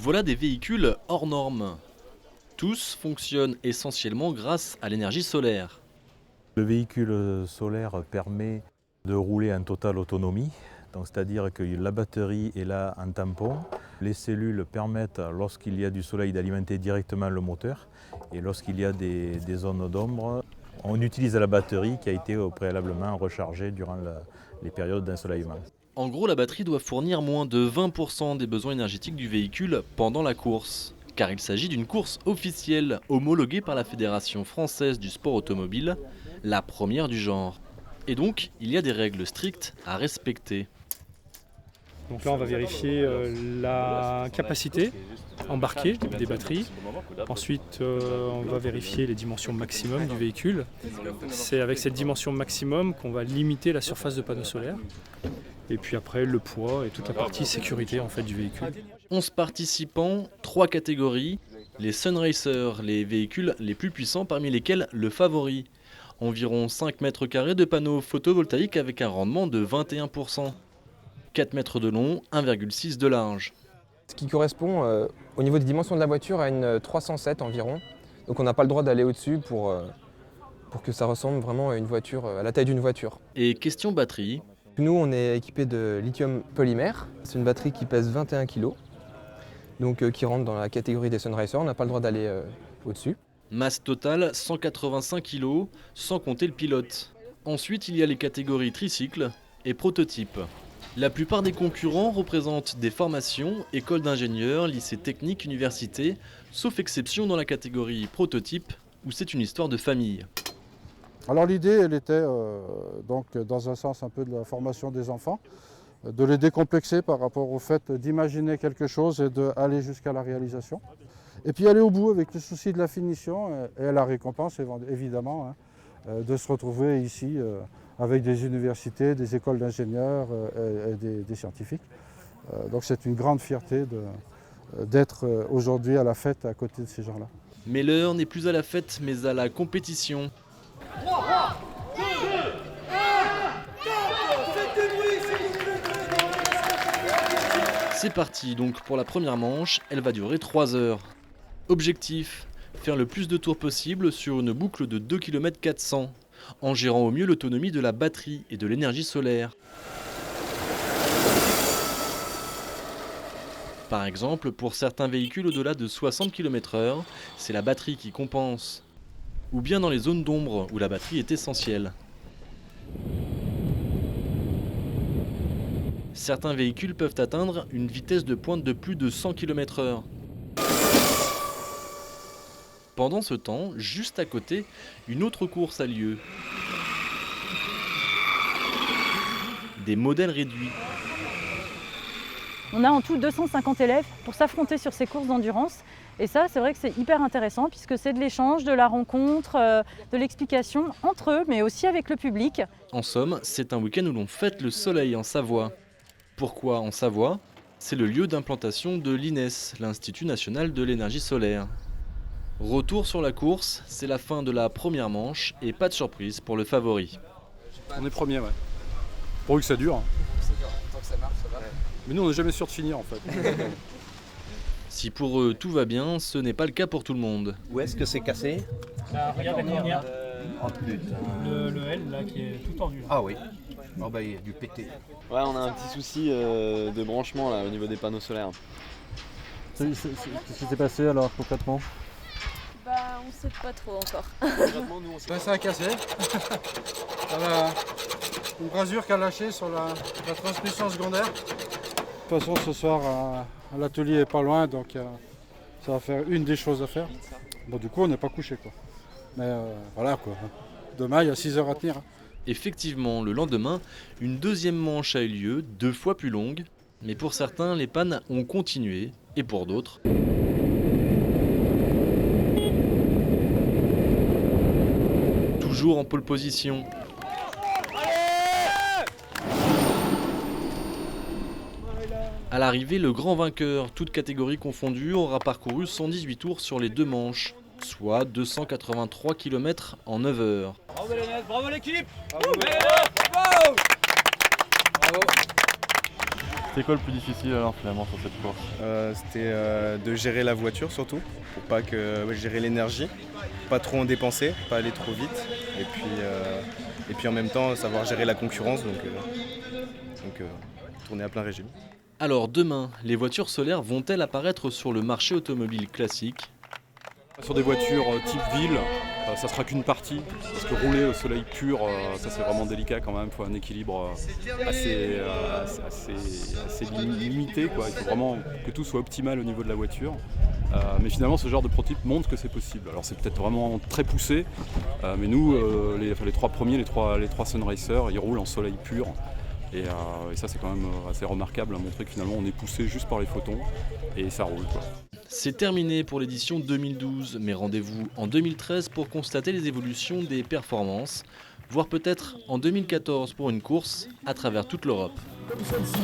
Voilà des véhicules hors normes. Tous fonctionnent essentiellement grâce à l'énergie solaire. Le véhicule solaire permet de rouler en totale autonomie, c'est-à-dire que la batterie est là en tampon. Les cellules permettent, lorsqu'il y a du soleil, d'alimenter directement le moteur. Et lorsqu'il y a des zones d'ombre, on utilise la batterie qui a été préalablement rechargée durant les périodes d'ensoleillement. En gros, la batterie doit fournir moins de 20% des besoins énergétiques du véhicule pendant la course. Car il s'agit d'une course officielle homologuée par la Fédération française du sport automobile, la première du genre. Et donc, il y a des règles strictes à respecter. Donc là, on va vérifier la capacité embarquée des batteries. Ensuite, on va vérifier les dimensions maximum du véhicule. C'est avec cette dimension maximum qu'on va limiter la surface de panneaux solaires. Et puis après, le poids et toute la partie sécurité en fait, du véhicule. 11 participants, 3 catégories. Les Sunracers, les véhicules les plus puissants parmi lesquels le favori. Environ 5 mètres carrés de panneaux photovoltaïques avec un rendement de 21%. 4 mètres de long, 1,6 de large. Ce qui correspond au niveau des dimensions de la voiture à une 307 environ. Donc on n'a pas le droit d'aller au-dessus pour que ça ressemble vraiment à une voiture, à la taille d'une voiture. Et question batterie. Nous on est équipé de lithium polymère. C'est une batterie qui pèse 21 kg, donc qui rentre dans la catégorie des Sunracers. On n'a pas le droit d'aller au-dessus. Masse totale 185 kg, sans compter le pilote. Ensuite, il y a les catégories tricycle et prototype. La plupart des concurrents représentent des formations, écoles d'ingénieurs, lycées techniques, universités, sauf exception dans la catégorie prototype, où c'est une histoire de famille. Alors l'idée, elle était donc dans un sens un peu de la formation des enfants, de les décomplexer par rapport au fait d'imaginer quelque chose et d'aller jusqu'à la réalisation. Et puis aller au bout avec le souci de la finition et la récompense évidemment, de se retrouver ici avec des universités, des écoles d'ingénieurs et des scientifiques. Donc c'est une grande fierté d'être aujourd'hui à la fête à côté de ces gens-là. Mais l'heure n'est plus à la fête, mais à la compétition. 3, 2, 1, C'est parti donc pour la première manche, elle va durer 3 heures. Objectif, faire le plus de tours possible sur une boucle de 2 km 400, en gérant au mieux l'autonomie de la batterie et de l'énergie solaire. Par exemple, pour certains véhicules au-delà de 60 km/h, c'est la batterie qui compense. Ou bien dans les zones d'ombre où la batterie est essentielle. Certains véhicules peuvent atteindre une vitesse de pointe de plus de 100 km/h. Pendant ce temps, juste à côté, une autre course a lieu. Des modèles réduits. On a en tout 250 élèves pour s'affronter sur ces courses d'endurance. Et ça, c'est vrai que c'est hyper intéressant puisque c'est de l'échange, de la rencontre, de l'explication entre eux, mais aussi avec le public. En somme, c'est un week-end où l'on fête le soleil en Savoie. Pourquoi en Savoie? C'est le lieu d'implantation de l'INES, l'Institut national de l'énergie solaire. Retour sur la course, c'est la fin de la première manche et pas de surprise pour le favori. On est premier, ouais. Pourvu que ça dure. Tant que ça marche, ça va. Mais nous, on n'est jamais sûr de finir en fait. Si pour eux tout va bien, ce n'est pas le cas pour tout le monde. Où est-ce que c'est cassé? regarde la cornière. Oh putain. Le L là qui est tout tordu. Ah oui. Oh bah il y a du pété. Ouais, on a un petit souci de branchement là au niveau des panneaux solaires. Qu'est-ce qui s'est passé alors concrètement? Bah on sait pas trop encore. Ça a cassé. Une rasure qui a lâché sur la transmission secondaire. De toute façon, ce soir, l'atelier est pas loin, donc ça va faire une des choses à faire. Bon, du coup, on n'est pas couché, quoi. Mais voilà, quoi. Demain, il y a 6 heures à tenir. Effectivement, le lendemain, une deuxième manche a eu lieu, 2 fois plus longue. Mais pour certains, les pannes ont continué, et pour d'autres... toujours en pole position. À l'arrivée, le grand vainqueur, toutes catégories confondues, aura parcouru 118 tours sur les 2 manches, soit 283 km en 9 heures. Bravo les mecs, bravo l'équipe. C'était C'était quoi le plus difficile alors finalement sur cette course? C'était de gérer la voiture surtout, pour pas que gérer l'énergie, pas trop en dépenser, pas aller trop vite, et puis en même temps savoir gérer la concurrence, donc tourner à plein régime. Alors demain, les voitures solaires vont-elles apparaître sur le marché automobile classique? Sur des voitures type ville, ça sera qu'une partie, parce que rouler au soleil pur, ça c'est vraiment délicat quand même, il faut un équilibre assez limité, quoi. Il faut vraiment que tout soit optimal au niveau de la voiture. Mais finalement ce genre de prototype montre que c'est possible. Alors c'est peut-être vraiment très poussé, mais nous, les trois premiers, les trois Sun Racers, ils roulent en soleil pur. Et ça c'est quand même assez remarquable à montrer que finalement on est poussé juste par les photons et ça roule, quoi. C'est terminé pour l'édition 2012, mais rendez-vous en 2013 pour constater les évolutions des performances, voire peut-être en 2014 pour une course à travers toute l'Europe. Comme celle-ci.